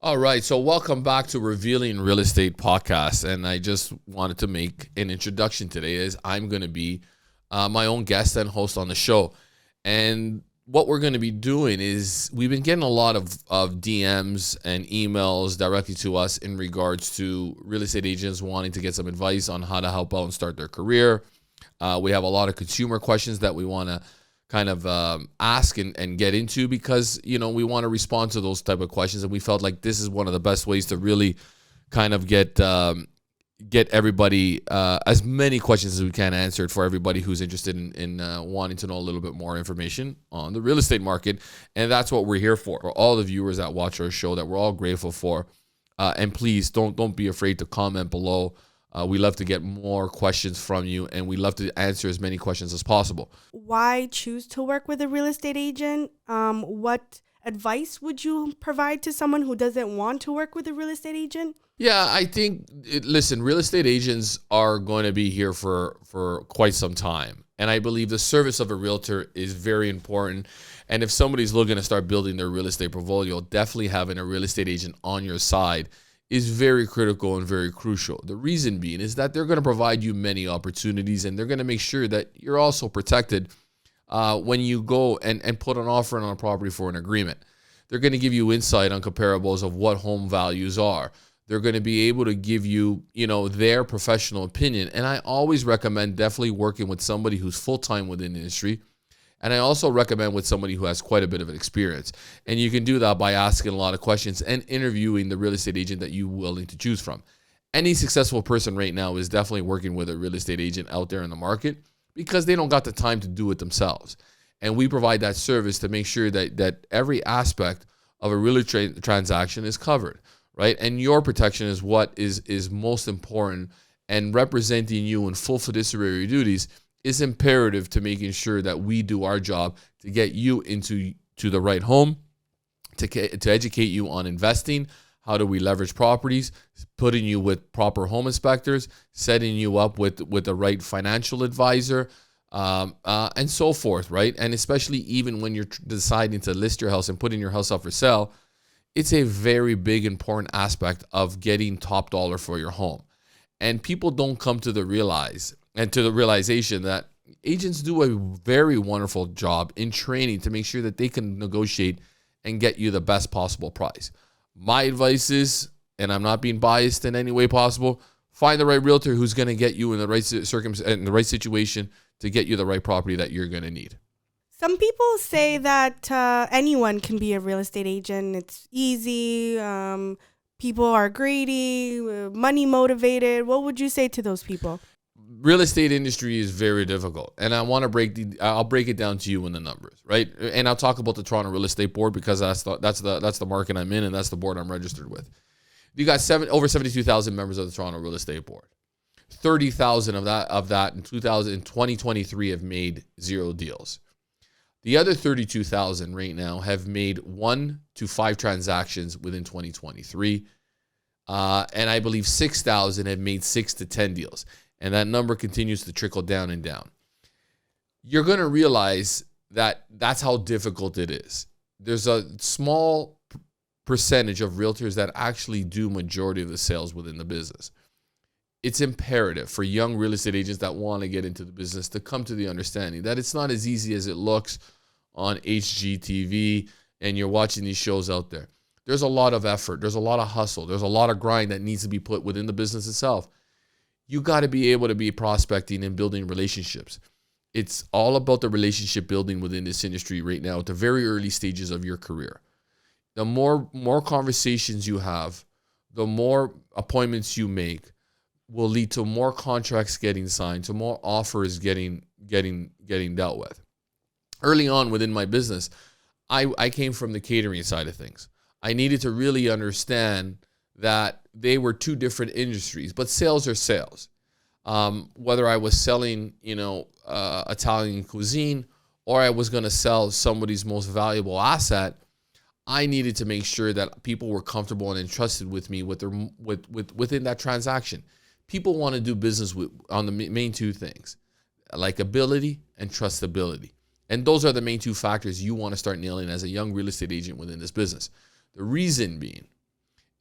All right, so welcome back to Revealing Real Estate Podcast, and I just wanted to make an introduction today as I'm going to be my own guest and host on the show. And what we're going to be doing is we've been getting a lot of DMs and emails directly to us in regards to real estate agents wanting to get some advice on how to help out and start their career. We have a lot of consumer questions that we want to kind of ask and get into because, we want to respond to those type of questions. And we felt like this is one of the best ways to really kind of get everybody as many questions as we can answered for everybody who's interested in wanting to know a little bit more information on the real estate market. And that's what we're here for all the viewers that watch our show that we're all grateful for. And please don't be afraid to comment below. We love to get more questions from you, and we love to answer as many questions as possible. Why choose to work with a real estate agent? What advice would you provide to someone who doesn't want to work with a real estate agent? Yeah, I think, listen, real estate agents are going to be here for quite some time. And I believe the service of a realtor is very important. And if somebody's looking to start building their real estate portfolio, definitely having a real estate agent on your side is very critical and very crucial. The reason being is that they're going to provide you many opportunities, and they're going to make sure that you're also protected when you go and put an offer on a property for an agreement. They're going to give you insight on comparables of what home values are. They're going to be able to give you, their professional opinion. And I always recommend definitely working with somebody who's full-time within the industry. And I also recommend with somebody who has quite a bit of experience. And you can do that by asking a lot of questions and interviewing the real estate agent that you're willing to choose from. Any successful person right now is definitely working with a real estate agent out there in the market because they don't got the time to do it themselves. And we provide that service to make sure that every aspect of a real estate transaction is covered, right? And your protection is what is most important, and representing you in full fiduciary duties is imperative to making sure that we do our job to get you into the right home, to educate you on investing, how do we leverage properties, putting you with proper home inspectors, setting you up with the right financial advisor, and so forth, right? And especially even when you're deciding to list your house and putting your house up for sale, it's a very big, important aspect of getting top dollar for your home. And people don't come to the realization that agents do a very wonderful job in training to make sure that they can negotiate and get you the best possible price. My advice is, and I'm not being biased in any way possible, find the right realtor who's going to get you in the right in the right situation to get you the right property that you're going to need. Some people say that anyone can be a real estate agent. It's easy. People are greedy, money motivated. What would you say to those people? Real estate industry is very difficult, and I'll break it down to you in the numbers, right? And I'll talk about the Toronto Real Estate Board because that's the market I'm in, and that's the board I'm registered with. You got over 72,000 members of the Toronto Real Estate Board. 30,000 of that in 2023 have made 0 deals. The other 32,000 right now have made 1 to 5 transactions within 2023. And I believe 6,000 have made 6 to 10 deals. And that number continues to trickle down and down. You're going to realize that that's how difficult it is. There's a small percentage of realtors that actually do majority of the sales within the business. It's imperative for young real estate agents that want to get into the business to come to the understanding that it's not as easy as it looks on HGTV and you're watching these shows out there. There's a lot of effort. There's a lot of hustle. There's a lot of grind that needs to be put within the business itself. You got to be able to be prospecting and building relationships. It's all about the relationship building within this industry right now at the very early stages of your career. The more conversations you have, the more appointments you make, will lead to more contracts getting signed, to more offers getting dealt with. Early on within my business, I came from the catering side of things. I needed to really understand that they were two different industries, but sales are sales. Whether I was selling, Italian cuisine or I was going to sell somebody's most valuable asset, I needed to make sure that people were comfortable and entrusted with me within that transaction. People want to do business on the main two things, likability and trustability. And those are the main two factors you want to start nailing as a young real estate agent within this business. The reason being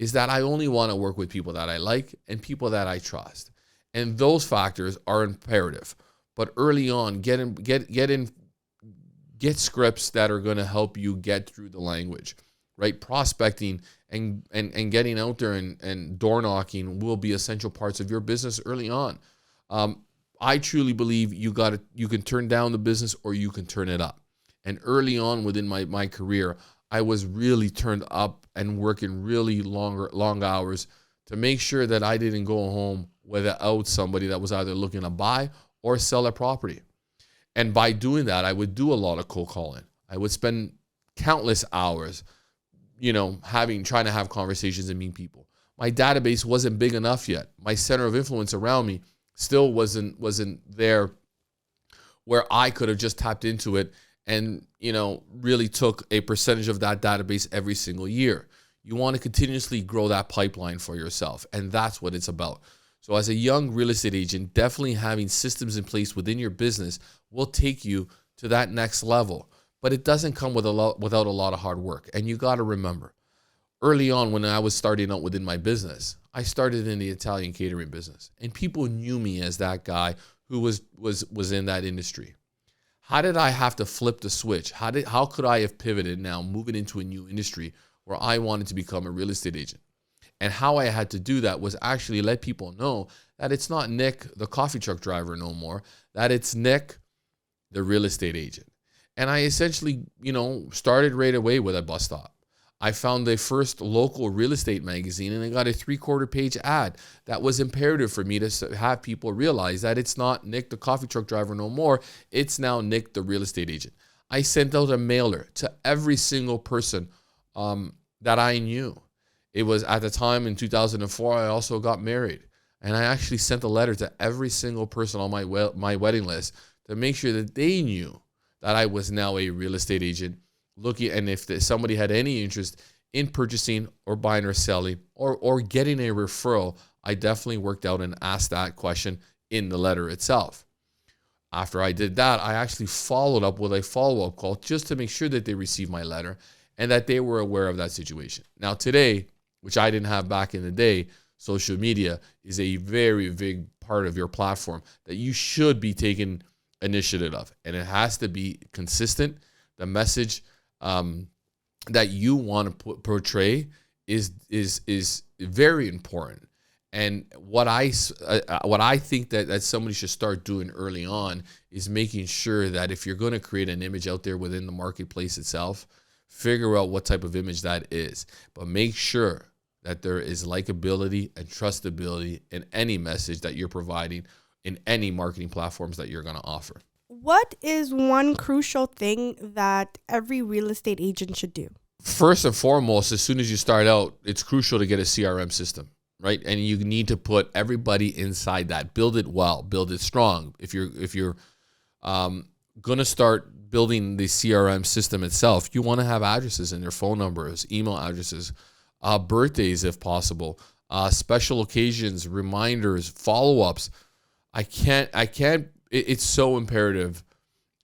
is that I only want to work with people that I like and people that I trust. And those factors are imperative. But early on, get scripts that are going to help you get through the language, right? Prospecting and getting out there and door knocking will be essential parts of your business early on. I truly believe you can turn down the business or you can turn it up. And early on within my career, I was really turned up and working really long hours to make sure that I didn't go home without somebody that was either looking to buy or sell a property. And by doing that, I would do a lot of cold calling. I would spend countless hours, trying to have conversations and meet people. My database wasn't big enough yet. My center of influence around me still wasn't there where I could have just tapped into it and, really took a percentage of that database every single year. You want to continuously grow that pipeline for yourself, and that's what it's about. So as a young real estate agent, definitely having systems in place within your business will take you to that next level. But it doesn't come without a lot of hard work. And you got to remember, early on when I was starting out within my business, I started in the Italian catering business. And people knew me as that guy who was in that industry. How did I have to flip the switch? How could I have pivoted now, moving into a new industry where I wanted to become a real estate agent? And how I had to do that was actually let people know that it's not Nick, the coffee truck driver no more, that it's Nick, the real estate agent. And I essentially, started right away with a bus stop. I found the first local real estate magazine and I got a 3/4 page ad that was imperative for me to have people realize that it's not Nick, the coffee truck driver no more. It's now Nick, the real estate agent. I sent out a mailer to every single person that I knew. It was at the time in 2004, I also got married. And I actually sent a letter to every single person on my wedding list to make sure that they knew that I was now a real estate agent looking, and if somebody had any interest in purchasing or buying or selling or getting a referral, I definitely worked out and asked that question in the letter itself. After I did that, I actually followed up with a follow-up call just to make sure that they received my letter and that they were aware of that situation. Now today, which I didn't have back in the day, social media is a very big part of your platform that you should be taking initiative of. And it has to be consistent. The message that you want to portray is very important. And what I think that somebody should start doing early on is making sure that if you're going to create an image out there within the marketplace itself, figure out what type of image that is. But make sure that there is likability and trustability in any message that you're providing in any marketing platforms that you're going to offer. What is one crucial thing that every real estate agent should do? First and foremost, as soon as you start out, it's crucial to get a CRM system, right? And you need to put everybody inside that. Build it well, build it strong. If you're going to start building the CRM system itself, you want to have addresses and their phone numbers, email addresses, birthdays if possible, special occasions, reminders, follow-ups. It's so imperative,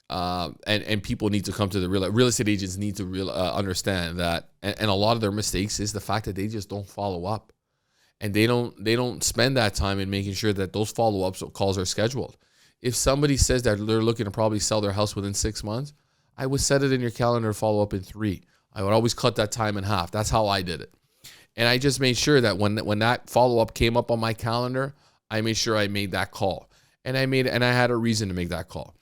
and people need to come to the real estate agents need to understand that, and a lot of their mistakes is the fact that they just don't follow up, and they don't spend that time in making sure that those follow-ups calls are scheduled. If somebody says that they're looking to probably sell their house within 6 months, I would set it in your calendar to follow up in 3. I would always cut that time in half. That's how I did it. And I just made sure that when that follow-up came up on my calendar, I made sure I made that call. And I had a reason to make that call.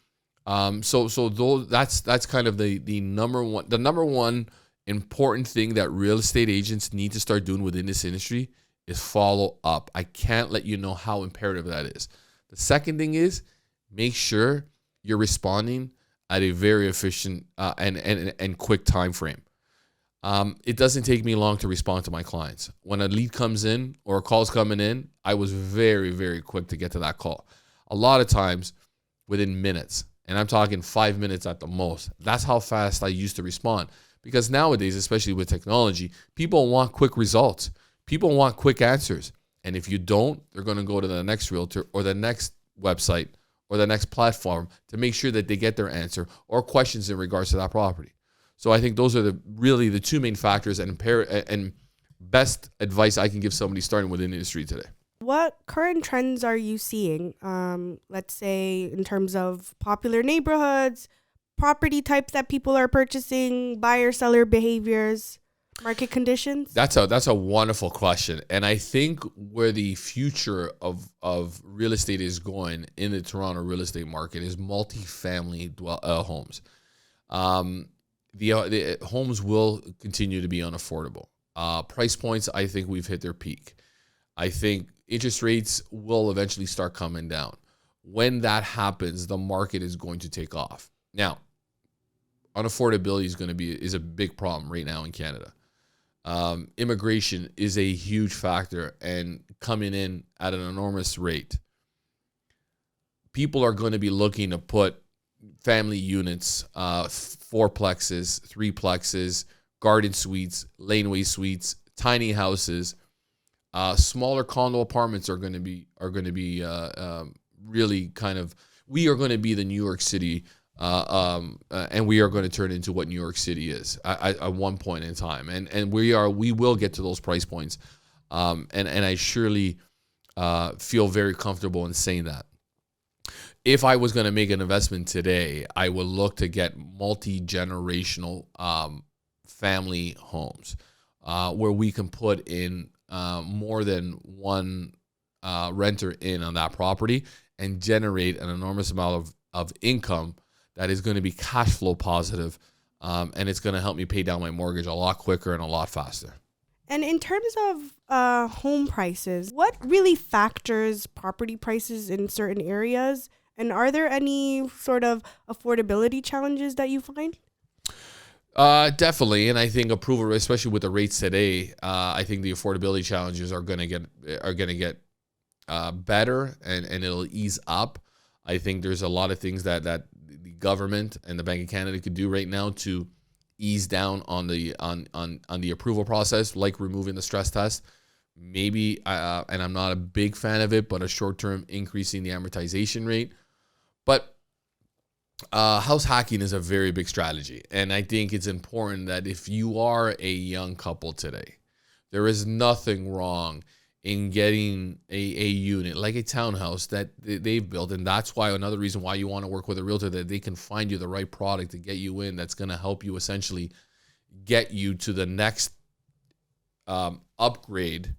That's kind of the number one important thing that real estate agents need to start doing within this industry is follow up. I can't let you know how imperative that is. The second thing is make sure you're responding at a very efficient and quick time frame. It doesn't take me long to respond to my clients. When a lead comes in or a call's coming in, I was very, very quick to get to that call. A lot of times within minutes, and I'm talking 5 minutes at the most. That's how fast I used to respond. Because nowadays, especially with technology, people want quick results. People want quick answers. And if you don't, they're going to go to the next realtor or the next website or the next platform to make sure that they get their answer or questions in regards to that property. So I think those are really the two main factors and best advice I can give somebody starting within the industry today. What current trends are you seeing? Let's say in terms of popular neighborhoods, property types that people are purchasing, buyer seller behaviors, market conditions. That's a wonderful question, and I think where the future of real estate is going in the Toronto real estate market is multifamily homes. Um, the homes will continue to be unaffordable. Price points, I think we've hit their peak. I think interest rates will eventually start coming down. When that happens, the market is going to take off. Now, unaffordability is a big problem right now in Canada. Immigration is a huge factor and coming in at an enormous rate. People are going to be looking to put family units, fourplexes, threeplexes, garden suites, laneway suites, tiny houses. Smaller condo apartments are going to be really kind of. We are going to be the New York City, and we are going to turn into what New York City is at one point in time, and we will get to those price points, and I surely feel very comfortable in saying that. If I was going to make an investment today, I would look to get multi-generational family homes where we can put in more than one renter in on that property and generate an enormous amount of income that is going to be cash flow positive, and it's going to help me pay down my mortgage a lot quicker and a lot faster. And in terms of home prices, what really factors property prices in certain areas? And are there any sort of affordability challenges that you find? Definitely, and I think approval, especially with the rates today, I think the affordability challenges are going to get better, and it'll ease up. I think there's a lot of things that the government and the Bank of Canada could do right now to ease down on the approval process, like removing the stress test. Maybe, and I'm not a big fan of it, but a short-term increasing the amortization rate. But house hacking is a very big strategy, and I think it's important that if you are a young couple today, there is nothing wrong in getting a unit like a townhouse that they've built, and that's why another reason why you want to work with a realtor, that they can find you the right product to get you in that's going to help you essentially get you to the next upgrade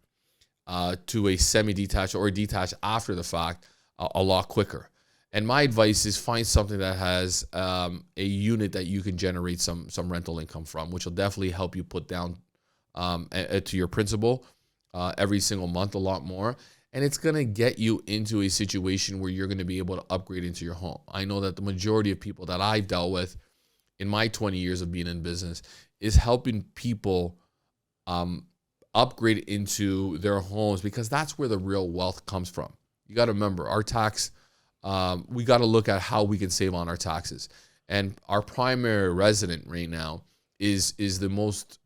to a semi-detached or a detached after the fact a lot quicker. And my advice is find something that has a unit that you can generate some rental income from, which will definitely help you put down to your principal every single month a lot more. And it's going to get you into a situation where you're going to be able to upgrade into your home. I know that the majority of people that I've dealt with in my 20 years of being in business is helping people upgrade into their homes, because that's where the real wealth comes from. You got to remember, our tax, we got to look at how we can save on our taxes. And our primary resident right now is the most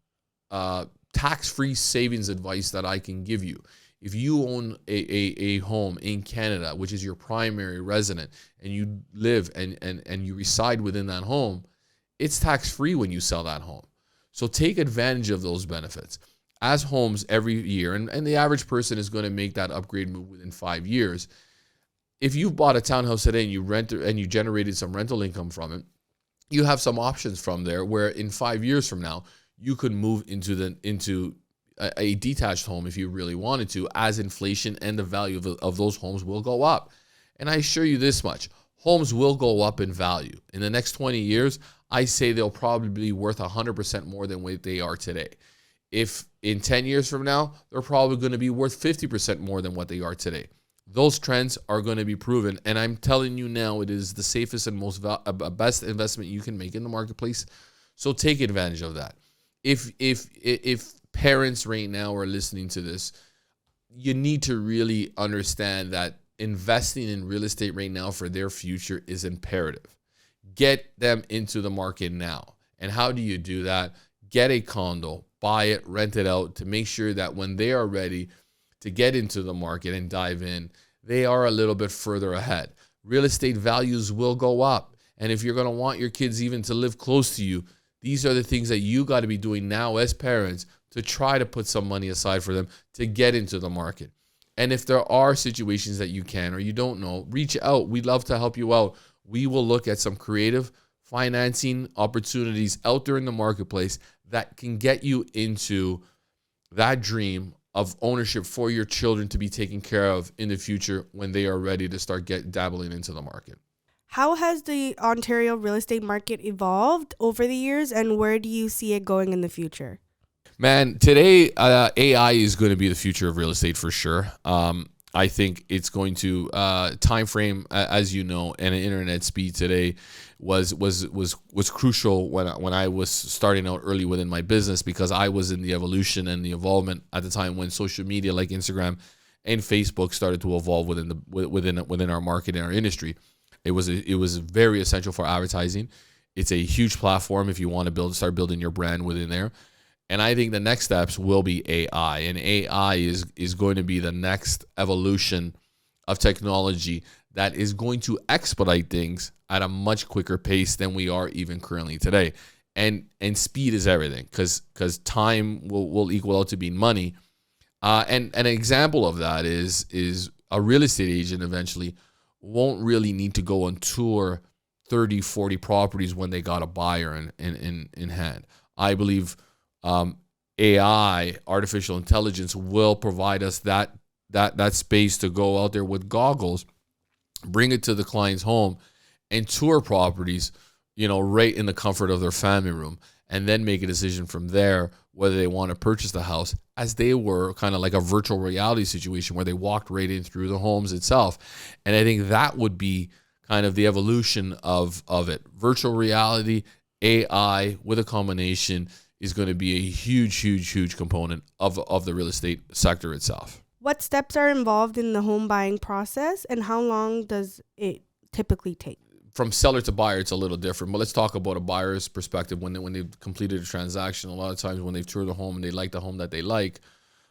tax-free savings advice that I can give you. If you own a home in Canada, which is your primary resident, and you live and you reside within that home, it's tax-free when you sell that home. So take advantage of those benefits. As homes every year, and the average person is going to make that upgrade move within 5 years. If you've bought a townhouse today and you generated some rental income from it, you have some options from there where in 5 years from now, you could move into a detached home if you really wanted to, as inflation and the value of those homes will go up. And I assure you this much, homes will go up in value. In the next 20 years, I say they'll probably be worth 100% more than what they are today. If in 10 years from now, they're probably going to be worth 50% more than what they are today. Those trends are going to be proven. And I'm telling you now, it is the safest and most best investment you can make in the marketplace. So take advantage of that. If parents right now are listening to this, you need to really understand that investing in real estate right now for their future is imperative. Get them into the market now. And how do you do that? Get a condo, buy it, rent it out, to make sure that when they are ready to get into the market and dive in, they are a little bit further ahead. Real estate values will go up. And if you're going to want your kids even to live close to you, these are the things that you got to be doing now as parents to try to put some money aside for them to get into the market. And if there are situations that you can or you don't know, reach out. We'd love to help you out. We will look at some creative financing opportunities out there in the marketplace that can get you into that dream of ownership for your children to be taken care of in the future when they are ready to start dabbling into the market. How has the Ontario real estate market evolved over the years, and where do you see it going in the future? Man, today AI is going to be the future of real estate for sure. I think it's going to time frame, as you know, and internet speed today was crucial when I was starting out early within my business, because I was in the evolution and the evolvement at the time when social media like Instagram and Facebook started to evolve within our market and our industry. It was very essential for advertising. It's a huge platform if you want to start building your brand within there. And I think the next steps will be AI. And AI is going to be the next evolution of technology that is going to expedite things at a much quicker pace than we are even currently today. And speed is everything, because time will equal out to being money. And an example of that is a real estate agent eventually won't really need to go on tour 30, 40 properties when they got a buyer in hand. I believe AI, artificial intelligence, will provide us that space to go out there with goggles, bring it to the client's home, and tour properties, right in the comfort of their family room, and then make a decision from there whether they want to purchase the house, as they were kind of like a virtual reality situation where they walked right in through the homes itself. And I think that would be kind of the evolution of it. Virtual reality, AI with a combination is going to be a huge component of the real estate sector itself. What steps are involved in the home buying process, and how long does it typically take? From seller to buyer, it's a little different, but let's talk about a buyer's perspective. When they've completed a transaction, a lot of times when they've toured the home and they like the home that they like,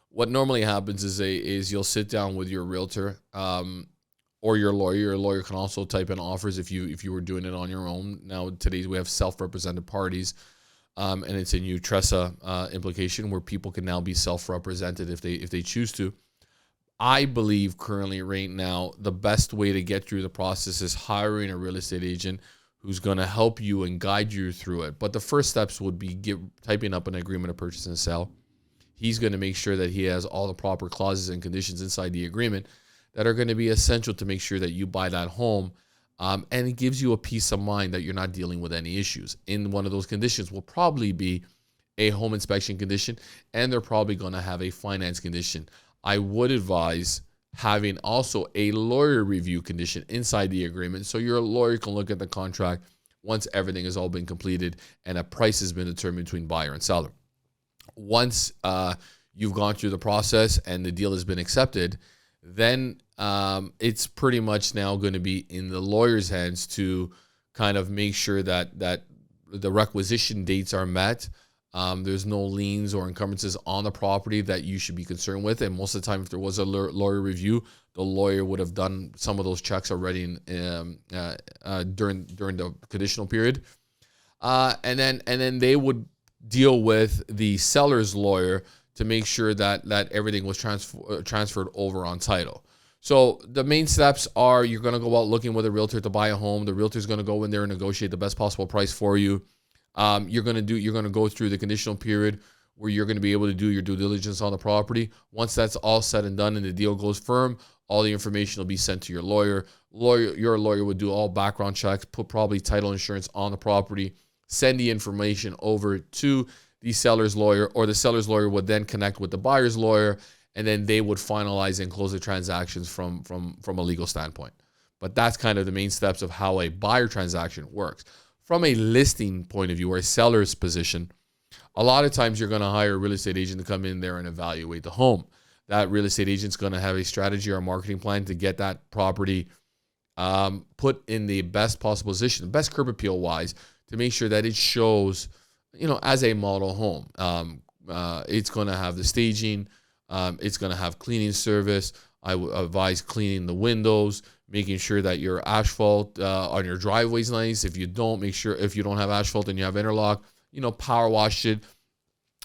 what normally happens is you'll sit down with your realtor or your lawyer. Your lawyer can also type in offers if you were doing it on your own. Now, today we have self-represented parties. And it's a new TRESA implication where people can now be self-represented if they choose to. I believe currently right now the best way to get through the process is hiring a real estate agent who's going to help you and guide you through it. But the first steps would be typing up an agreement of purchase and sell. He's going to make sure that he has all the proper clauses and conditions inside the agreement that are going to be essential to make sure that you buy that home. And it gives you a peace of mind that you're not dealing with any issues. In one of those conditions will probably be a home inspection condition, and they're probably going to have a finance condition. I would advise having also a lawyer review condition inside the agreement, so your lawyer can look at the contract once everything has all been completed and a price has been determined between buyer and seller. Once you've gone through the process and the deal has been accepted, then it's pretty much now going to be in the lawyer's hands to kind of make sure that the requisition dates are met. There's no liens or encumbrances on the property that you should be concerned with. And most of the time, if there was a lawyer review, the lawyer would have done some of those checks already during the conditional period. And then they would deal with the seller's lawyer to make sure that everything was transferred over on title. So the main steps are you're going to go out looking with a realtor to buy a home. The realtor is going to go in there and negotiate the best possible price for you. You're going to go through the conditional period where you're going to be able to do your due diligence on the property. Once that's all said and done and the deal goes firm, all the information will be sent to your lawyer. Your lawyer would do all background checks, put probably title insurance on the property, send the information over to the seller's lawyer, or the seller's lawyer would then connect with the buyer's lawyer, and then they would finalize and close the transactions from a legal standpoint. But that's kind of the main steps of how a buyer transaction works. From a listing point of view or a seller's position, a lot of times you're going to hire a real estate agent to come in there and evaluate the home. That real estate agent's going to have a strategy or a marketing plan to get that property put in the best possible position, best curb appeal wise, to make sure that it shows, as a model home. It's going to have the staging. It's going to have cleaning service. I would advise cleaning the windows, making sure that your asphalt on your driveway is nice. If you don't, make sure if you don't have asphalt and you have interlock, power wash it.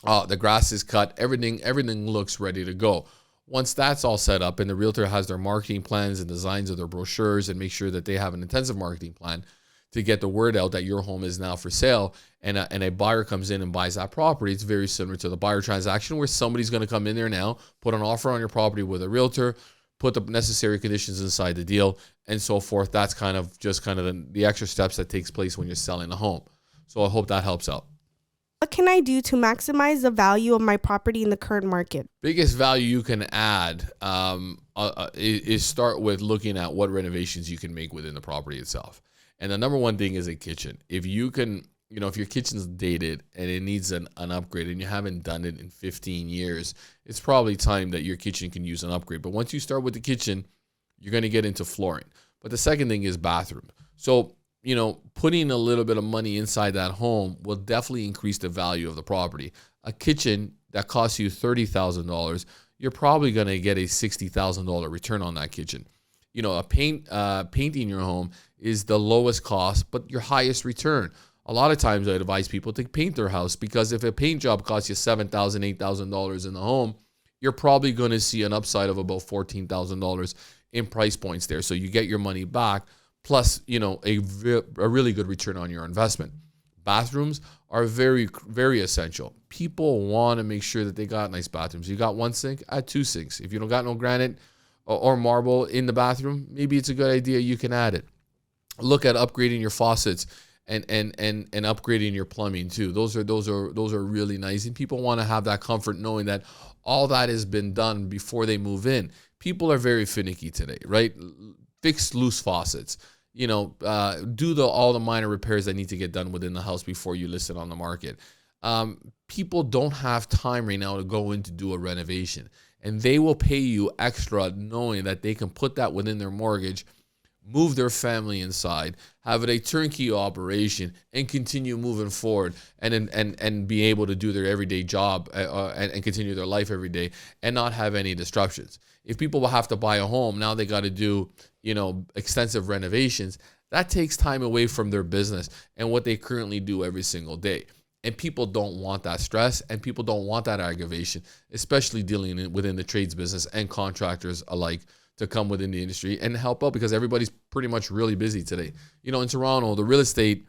The grass is cut, everything looks ready to go. Once that's all set up and the realtor has their marketing plans and designs of their brochures and make sure that they have an intensive marketing plan to get the word out that your home is now for sale, and a buyer comes in and buys that property, it's very similar to the buyer transaction where somebody's going to come in there now, put an offer on your property with a realtor, put the necessary conditions inside the deal, and so forth. That's kind of the extra steps that takes place when you're selling a home. So I hope that helps out. What can I do to maximize the value of my property in the current market? Biggest value you can add is start with looking at what renovations you can make within the property itself. And the number one thing is a kitchen. If you can, if your kitchen's dated and it needs an upgrade and you haven't done it in 15 years, it's probably time that your kitchen can use an upgrade. But once you start with the kitchen, you're going to get into flooring. But the second thing is bathroom. So, putting a little bit of money inside that home will definitely increase the value of the property. A kitchen that costs you $30,000, you're probably going to get a $60,000 return on that kitchen. Painting your home is the lowest cost, but your highest return. A lot of times I advise people to paint their house because if a paint job costs you $7,000, $8,000 in the home, you're probably going to see an upside of about $14,000 in price points there. So you get your money back plus, a really good return on your investment. Bathrooms are very, very essential. People want to make sure that they got nice bathrooms. You got one sink, add two sinks. If you don't got no granite or marble in the bathroom, maybe it's a good idea you can add it. Look at upgrading your faucets and upgrading your plumbing too. Those are really nice, and people want to have that comfort knowing that all that has been done before they move in. People are very finicky today, right? Fix loose faucets. Do all the minor repairs that need to get done within the house before you list it on the market. People don't have time right now to go in to do a renovation, and they will pay you extra knowing that they can put that within their mortgage, move their family inside, have it a turnkey operation, and continue moving forward and be able to do their everyday job and continue their life every day and not have any disruptions. If people will have to buy a home, now they got to do, extensive renovations. That takes time away from their business and what they currently do every single day. And people don't want that stress, and people don't want that aggravation, especially dealing within the trades business and contractors alike, to come within the industry and help out because everybody's pretty much really busy today. In Toronto, the real estate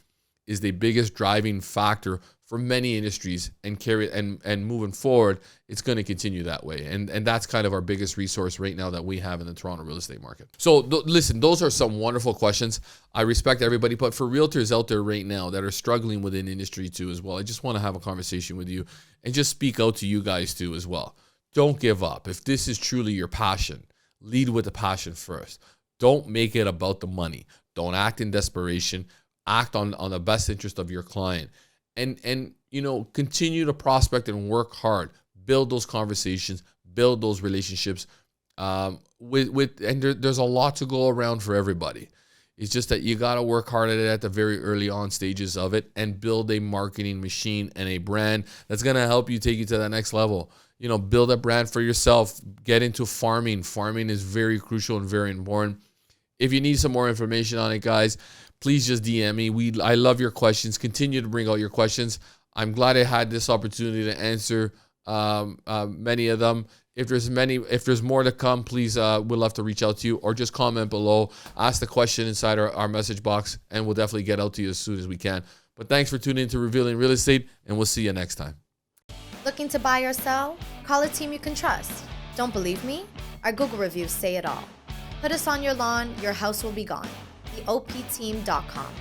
is the biggest driving factor for many industries, and moving forward, it's going to continue that way. And that's kind of our biggest resource right now that we have in the Toronto real estate market. So listen, those are some wonderful questions. I respect everybody, but for realtors out there right now that are struggling within industry too as well, I just want to have a conversation with you and just speak out to you guys too as well. Don't give up. If this is truly your passion, lead with the passion first. Don't make it about the money. Don't act in desperation. Act on the best interest of your client. And continue to prospect and work hard. Build those conversations. Build those relationships. And there's a lot to go around for everybody. It's just that you got to work hard at it at the very early on stages of it and build a marketing machine and a brand that's going to help you take you to that next level. Build a brand for yourself. Get into farming. Farming is very crucial and very important. If you need some more information on it, guys, please just DM me. I love your questions. Continue to bring out your questions. I'm glad I had this opportunity to answer many of them. If there's more to come, please, we'd love to reach out to you, or just comment below. Ask the question inside our message box, and we'll definitely get out to you as soon as we can. But thanks for tuning in to Revealing Real Estate, and we'll see you next time. Looking to buy or sell? Call a team you can trust. Don't believe me? Our Google reviews say it all. Put us on your lawn, your house will be gone. theopteam.com.